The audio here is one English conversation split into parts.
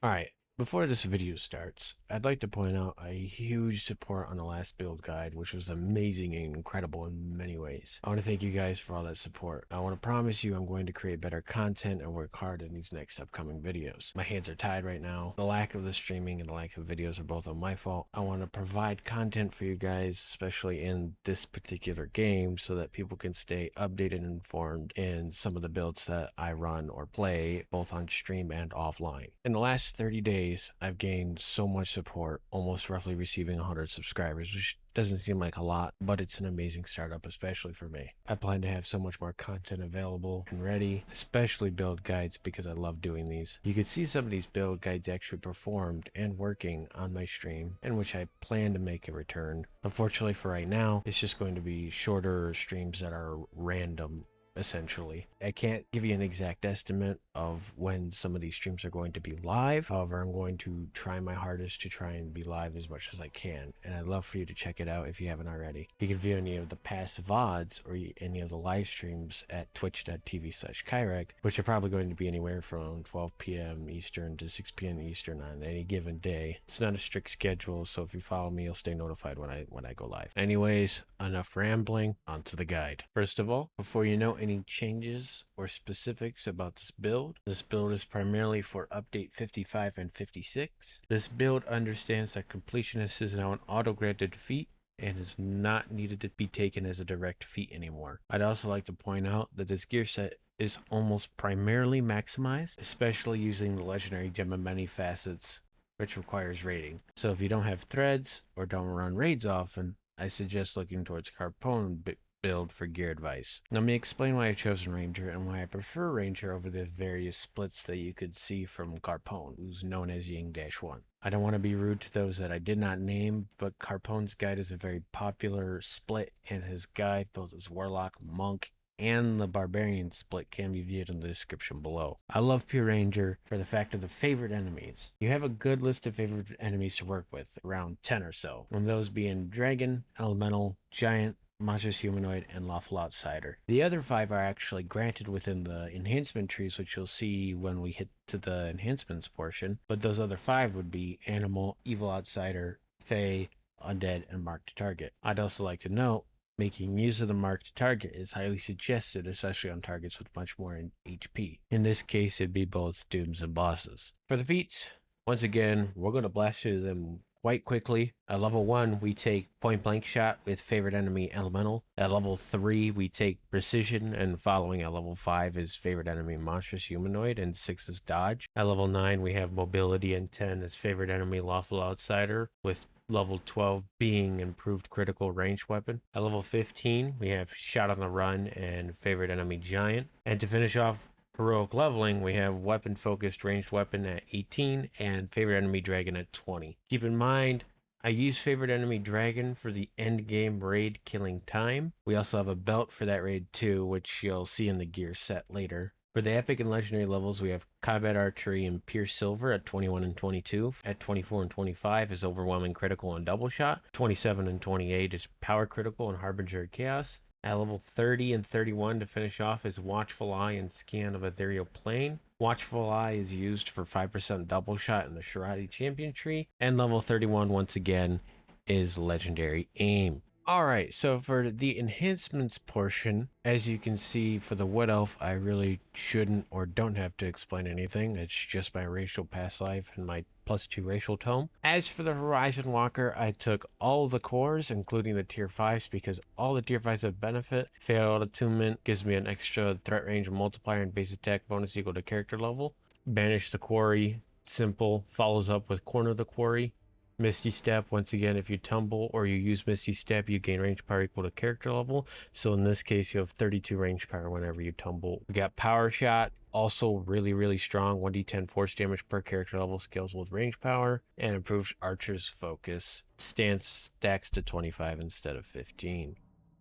Alright, before this video starts, I'd like to point out a huge support on the last build guide, which was amazing and incredible in many ways. I want to thank you guys for all that support. I want to promise you I'm going to create better content and work hard in these next upcoming videos. My hands are tied right now. The lack of the streaming and the lack of videos are both on my fault. I want to provide content for you guys, especially in this particular game, so that people can stay updated and informed in some of the builds that I run or play, both on stream and offline. In the last 30 days, I've gained so much support, almost roughly receiving 100 subscribers, which doesn't seem like a lot, but it's an amazing startup, especially for me. I plan to have so much more content available and ready, especially build guides, because I love doing these. You could see some of these build guides actually performed and working on my stream, in which I plan to make a return. Unfortunately for right now, it's just going to be shorter streams that are random. Essentially, I can't give you an exact estimate of when some of these streams are going to be live. However, I'm going to try my hardest to try and be live as much as I can, and I'd love for you to check it out if you haven't already. You can view any of the past VODs or any of the live streams at twitch.tv/Kyrr, which are probably going to be anywhere from 12 p.m. Eastern to 6 p.m. Eastern on any given day. It's not a strict schedule, so if you follow me, you'll stay notified when I go live. Anyways, enough rambling, onto the guide. First of all, before you know any changes or specifics about this build is primarily for update 55 and 56. This build understands that completionist is now an auto-granted feat and is not needed to be taken as a direct feat anymore. I'd also like to point out that this gear set is almost primarily maximized, especially using the legendary gem of many facets, which requires raiding. So if you don't have threads or don't run raids often, I suggest looking towards Carpone build for gear advice. Let me explain why I've chosen Ranger and why I prefer Ranger over the various splits that you could see from Carpone, who's known as Ying-1. I don't want to be rude to those that I did not name, but Carpone's guide is a very popular split, and his guide, both his Warlock, Monk, and the Barbarian split, can be viewed in the description below. I love Pure Ranger for the fact of the favorite enemies. You have a good list of favorite enemies to work with, around 10 or so, and those being Dragon, Elemental, Giant, monstrous humanoid, and lawful outsider. The other 5 are actually granted within the enhancement trees, which you'll see when we hit to the enhancements portion, but those other 5 would be animal, evil outsider, fey, undead, and marked target. I'd also like to note, making use of the marked target is highly suggested, especially on targets with much more in HP. In this case, it'd be both dooms and bosses. For the feats, once again, we're going to blast through them quite quickly. At level 1, we take point blank shot with favorite enemy elemental. At level 3, we take precision, and following at level 5 is favorite enemy monstrous humanoid, and 6 is dodge. At level 9, we have mobility, and 10 is favorite enemy lawful outsider, with level 12 being improved critical range weapon. At level 15, we have shot on the run and favorite enemy giant. And to finish off heroic leveling, we have weapon focused ranged weapon at 18 and favorite enemy dragon at 20. Keep in mind, I use favorite enemy dragon for the end game raid killing time. We also have a belt for that raid too, which you'll see in the gear set later. For the epic and legendary levels, we have combat archery and pure silver at 21 and 22. At 24 and 25 is overwhelming critical and double shot. 27 and 28 is power critical and harbinger of chaos. At level 30 and 31 to finish off is Watchful Eye and Scan of Ethereal Plane. Watchful Eye is used for 5% double shot in the Shoutout champion tree. And level 31, once again, is Legendary Aim. Alright, so for the enhancements portion, as you can see for the Wood Elf, I really shouldn't or don't have to explain anything. It's just my racial past life and my +2 racial tome. As for the Horizon Walker, I took all the cores, including the tier 5s, because all the tier 5s have benefit. Failed attunement gives me an extra threat range multiplier and base attack bonus equal to character level. Banish the Quarry, simple, follows up with Corner the Quarry. Misty Step, once again, if you tumble or you use Misty Step, you gain range power equal to character level. So in this case, you have 32 range power whenever you tumble. We got Power Shot, also really strong. 1d10 force damage per character level, scales with range power, and improves Archer's focus. Stance stacks to 25 instead of 15,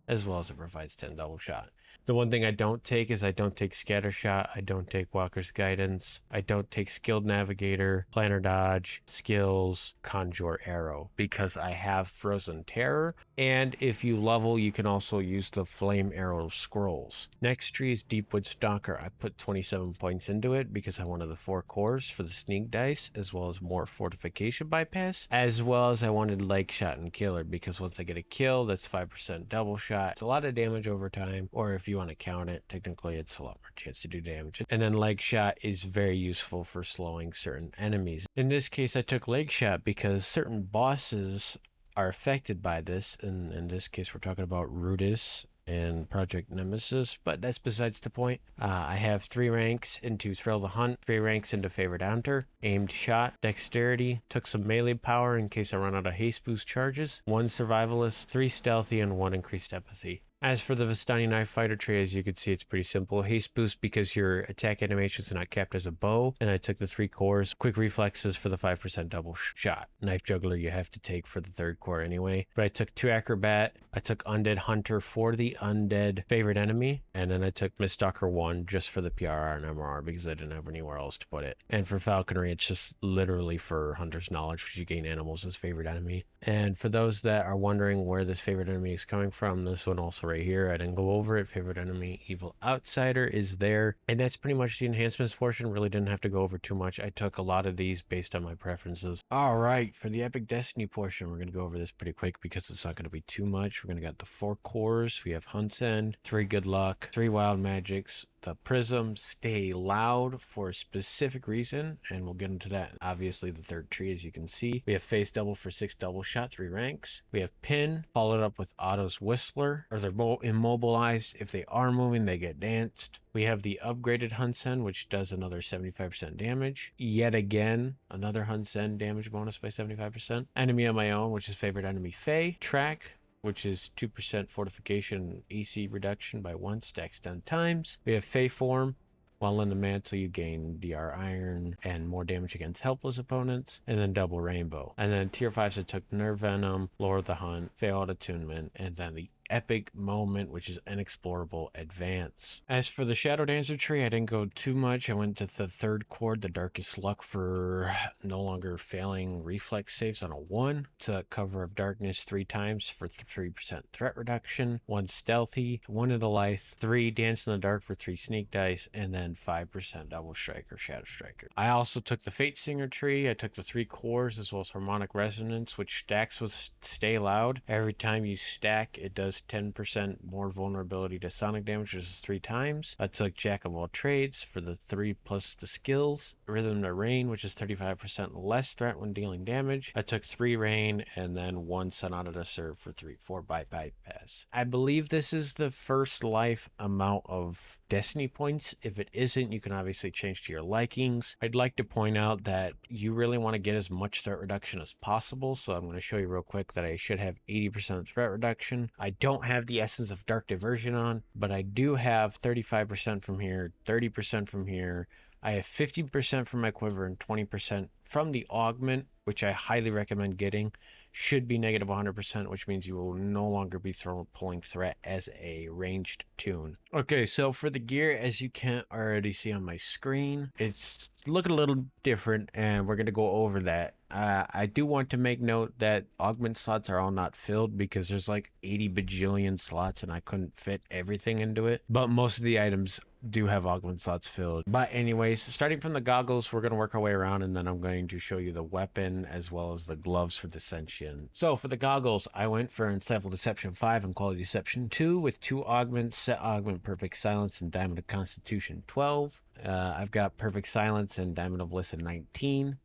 as well as it provides 10 double shot. The one thing I don't take is I don't take Scattershot, I don't take Walker's Guidance, I don't take Skilled Navigator, Planner Dodge, Skills, Conjure Arrow, because I have Frozen Terror, and if you level, you can also use the Flame Arrow Scrolls. Next tree is Deepwood Stalker. I put 27 points into it because I wanted the 4 cores for the sneak dice, as well as more fortification bypass, as well as I wanted Leg Shot and Killer, because once I get a kill, that's 5% double shot. It's a lot of damage over time, or if you want to count it, technically it's a lot more chance to do damage. And then Leg Shot is very useful for slowing certain enemies. In this case, I took Leg Shot because certain bosses are affected by this. And in this case, we're talking about Rudis and Project Nemesis, but that's besides the point. I have 3 ranks into Thrill the Hunt, 3 ranks into Favorite Hunter, Aimed Shot, Dexterity, took some melee power in case I run out of haste boost charges, 1 Survivalist, 3 Stealthy, and 1 Increased Empathy. As for the Vistani Knife Fighter tree, as you can see, it's pretty simple. Haste boost because your attack animations are not capped as a bow, and I took the 3 cores. Quick reflexes for the 5% double shot. Knife Juggler you have to take for the 3rd core anyway. But I took 2 Acrobat, I took Undead Hunter for the Undead Favorite Enemy, and then I took Miststalker 1 just for the PRR and MRR because I didn't have anywhere else to put it. And for Falconry, it's just literally for Hunter's Knowledge, which you gain animals as Favorite Enemy. And for those that are wondering where this Favorite Enemy is coming from, this one also right here, I didn't go over it. Favorite Enemy Evil Outsider is there, and that's pretty much the enhancements portion. Really didn't have to go over too much. I took a lot of these based on my preferences. All right, for the Epic Destiny portion, we're going to go over this pretty quick because it's not going to be too much. We're going to get the 4 cores. We have Hunt's End, 3 Good Luck, 3 Wild Magics, the Prism, Stay Loud for a specific reason, and we'll get into that. Obviously, the 3rd tree, as you can see. We have Face Double for 6 double shot, 3 ranks. We have Pin, followed up with Otto's Whistler, or they're immobilized. If they are moving, they get danced. We have the upgraded Hunt's End, which does another 75% damage. Yet again, another Hunt's End damage bonus by 75%. Enemy of My Own, which is Favorite Enemy Fae. Track, which is 2% fortification AC reduction by 1 stacks 10 times. We have Fae Form. While in the mantle, you gain DR Iron and more damage against helpless opponents, and then Double Rainbow. And then tier 5s, I took Nerve Venom, Lore of the Hunt, Failed Attunement, and then the Epic Moment, which is Unexplorable Advance. As for the Shadow Dancer tree, I didn't go too much. I went to the 3rd chord, the Darkest Luck, for no longer failing reflex saves on a 1. To Cover of Darkness 3 times for 3% threat reduction, 1 Stealthy, 1 Intellect, 3 Dance in the Dark for 3 sneak dice, and then 5% Double Strike or Shadow Striker. I also took the Fate Singer tree. I took the 3 cores as well as Harmonic Resonance, which stacks with Stay Loud. Every time you stack, it does 10% more vulnerability to sonic damage, which is 3 times. I took Jack of All Trades for the 3 plus the skills. Rhythm to Rain, which is 35% less threat when dealing damage. I took 3 Rain and then 1 Sonata to Serve for 4 bypass. I believe this is the first life amount of Destiny points. If it isn't, you can obviously change to your likings. I'd like to point out that you really want to get as much threat reduction as possible, so I'm going to show you real quick that I should have 80% threat reduction. I don't have the Essence of Dark Diversion on, but I do have 35% from here, 30% from here. I have 50% from my quiver and 20% from the augment, which I highly recommend getting. Should be negative 100%, which means you will no longer be pulling threat as a ranged tune. Okay, so for the gear, as you can already see on my screen, it's looking a little different, and we're going to go over that. I do want to make note that augment slots are all not filled because there's like 80 bajillion slots and I couldn't fit everything into it. But most of the items do have augment slots filled. But anyways, starting from the goggles, we're going to work our way around, and then I'm going to show you the weapon as well as the gloves for Dissension. So for the goggles, I went for Insightful Deception 5 and Quality Deception 2 with 2 augments, Set Augment, Perfect Silence, and Diamond of Constitution 12. I've got Perfect Silence and Diamond of Listen 19.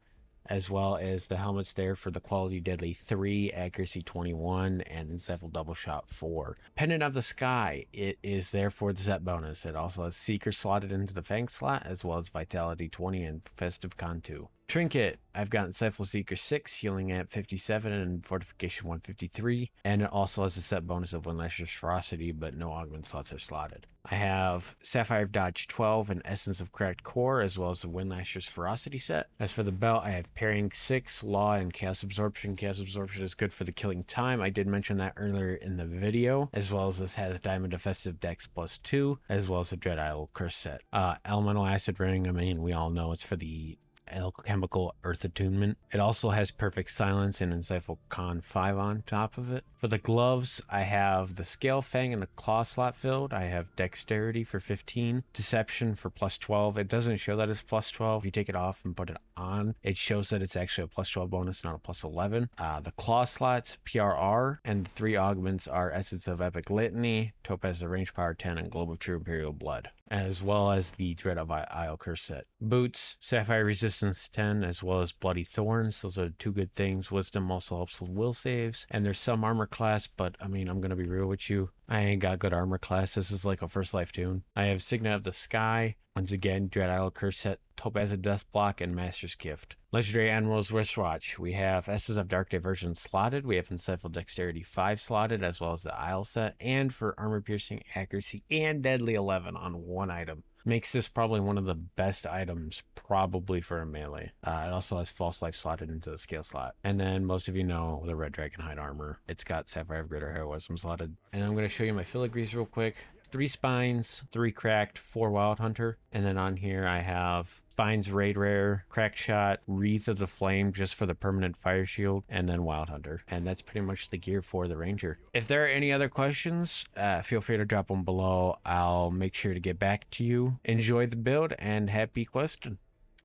As well as the helmets there for the Quality Deadly 3, Accuracy 21, and Insightful Double Shot 4. Pendant of the Sky, it is there for the set bonus. It also has Seeker slotted into the Fang slot, as well as Vitality 20 and Festive Con 2. Trinket, I've got Insightful Seeker 6, healing at 57 and Fortification 153, and it also has a set bonus of Windlasher's Ferocity, but no augment slots are slotted. I have Sapphire of Dodge 12 and Essence of Cracked Core, as well as the Windlasher's Ferocity set. As for the belt, I have Parrying 6, Law, and Chaos Absorption. Chaos Absorption is good for the killing time. I did mention that earlier in the video, as well as this has Diamond Defensive Dex +2, as well as the Dread Isle Curse set. Elemental Acid Ring, I mean, we all know it's for the alchemical earth attunement. It also has perfect silence and insightful con 5 on top of it. For the gloves, I have the scale fang and the claw slot filled. I have dexterity for 15, deception for +12. It doesn't show that it's +12. If you take it off and put it on, it shows that it's actually a +12 bonus, not a +11. The claw slots, PRR, and the 3 augments are Essence of Epic Litany, Topaz of Range Power 10, and Globe of True Imperial Blood, as well as the Dread of Isle Curse set. Boots, Sapphire Resistance 10, as well as Bloody Thorns. Those are 2 good things. Wisdom also helps with will saves, and there's some armor class, but I mean, I'm gonna be real with you, I ain't got good armor class. This is like a First Life tune. I have Signet of the Sky, once again, Dread Isle Curse set, Topaz of Death Block, and Master's Gift. Legendary Admiral's Wristwatch. We have Essence of Dark Diversion slotted. We have Insightful Dexterity 5 slotted, as well as the Isle set, and for Armor Piercing, Accuracy, and Deadly 11 on 1 item. Makes this probably one of the best items probably for a melee. It also has False Life slotted into the scale slot. And then most of you know the Red Dragon Hide armor. It's got Sapphire of Greater Heroism slotted. And I'm going to show you my filigrees real quick. 3 spines, 3 cracked, 4 wild hunter. And then on here I have spines raid rare, crack shot, wreath of the flame just for the permanent fire shield, and then wild hunter. And that's pretty much the gear for the ranger. If there are any other questions, feel free to drop them below. I'll make sure to get back to you. Enjoy the build and happy questing.